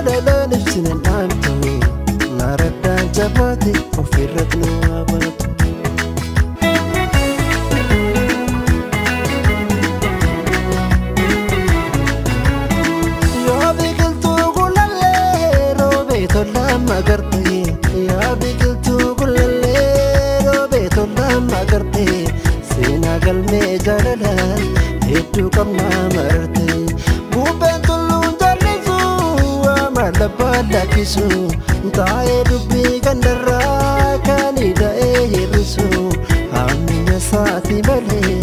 jalalan ibsinan dhaamtu naraddaan jabaate ofirratti nu habaatu. Yoo biqiltuu gullallee roobee tolaa magartee yaa biqiltuu gullallee roobee tolaa magartee seenaa galmee jalalaan hedduu qabnaa martee bubbeen tulluun jallisu amala bal'akisu taa'ee dubbii gandarraa kan hidha'ee hir'isu hammeenya isaatii malee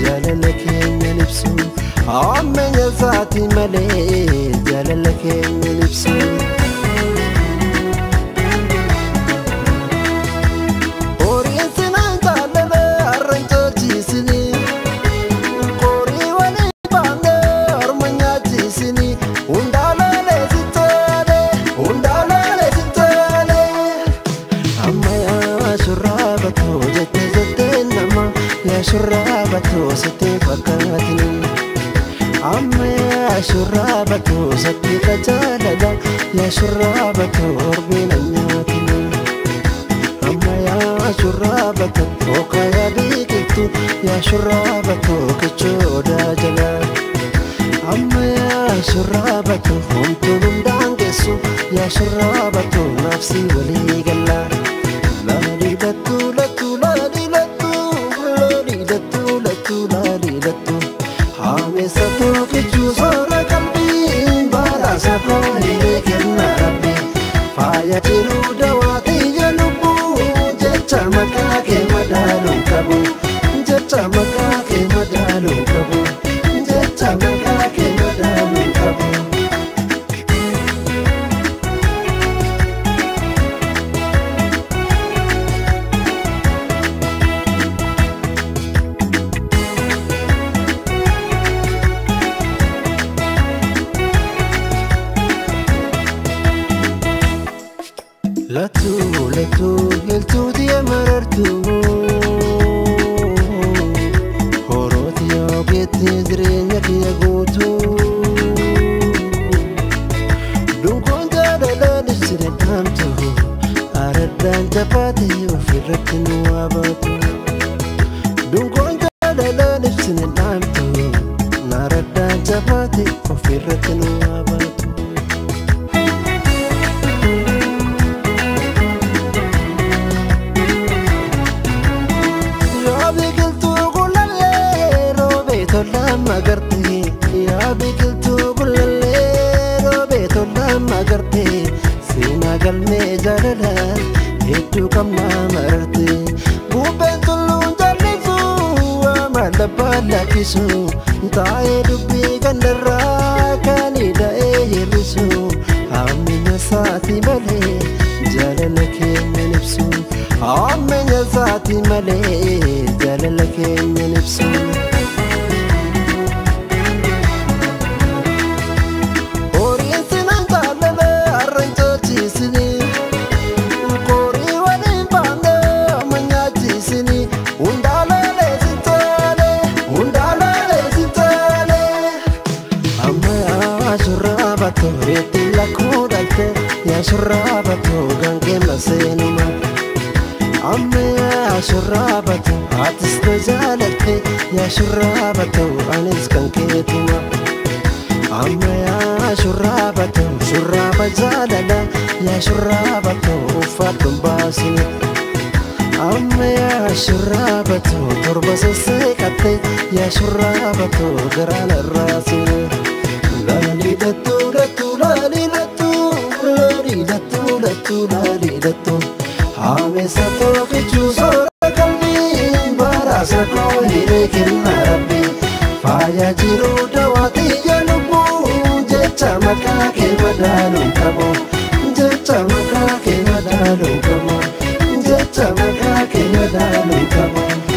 jaalala keenya ibsu hammeenya isaatii malee jaalala keenya ibsu. Shurrabato sete fakatini amma ya shurrabato sete kajalada ya shurrabato orbina nyatini amma ya shurrabato okaya dikitu ya shurrabato kechoda jala amma ya shurrabato huntulum dangesu ya shurrabato nafsi wali galla la lidatu latu la Hameesatu kichuu soora qalbii baaraasa koonee kenna rabbi faaya jiruu dawaatii jalubbu jecha maqaa kee madaaluu qabu jecha maqaa kee madaaluu qabu jecha maqaa kee madaaluu qabu. Latu hiltu diya marartu horoti yogetti jireenya kiyya guutu dungoon jalalan ibsine dhaamtu araddaan jabaate ofirratti nu habaatu dungoon jalalan ibsine dhaamtu araddaan jabaate ofirratti nu habaatu. Magartee yaa biqiltuu gullallee roobee tolaa magartee seenaa galmee jalalaan hedduu qabnaa martee bubbeen tulluun jallisu amala bal'akisu taa'ee dubbii gandarraa kan hidha'ee hir'isu hammeenya isaatii malee jaalala keenya ibsu hammeenya isaatii malee jaalala keenya ibsu. Shurrabato gange masenuma amma ya shurrabato atis najalate ya shurrabato anis kanketuma amma ya shurrabato shurraba jalala ya shurrabato ufatum basine amma ya shurrabato turba sesekate ya shurrabato garana rasine lali datu lali latu hameesatu kichuu soora qalbii baaraasa koonee kenna rabbi faaya jiruu dawaatii jalubbu jecha maqaa kee madaaluu qabu jecha maqaa kee madaaluu qabu jecha maqaa kee madaaluu qabu.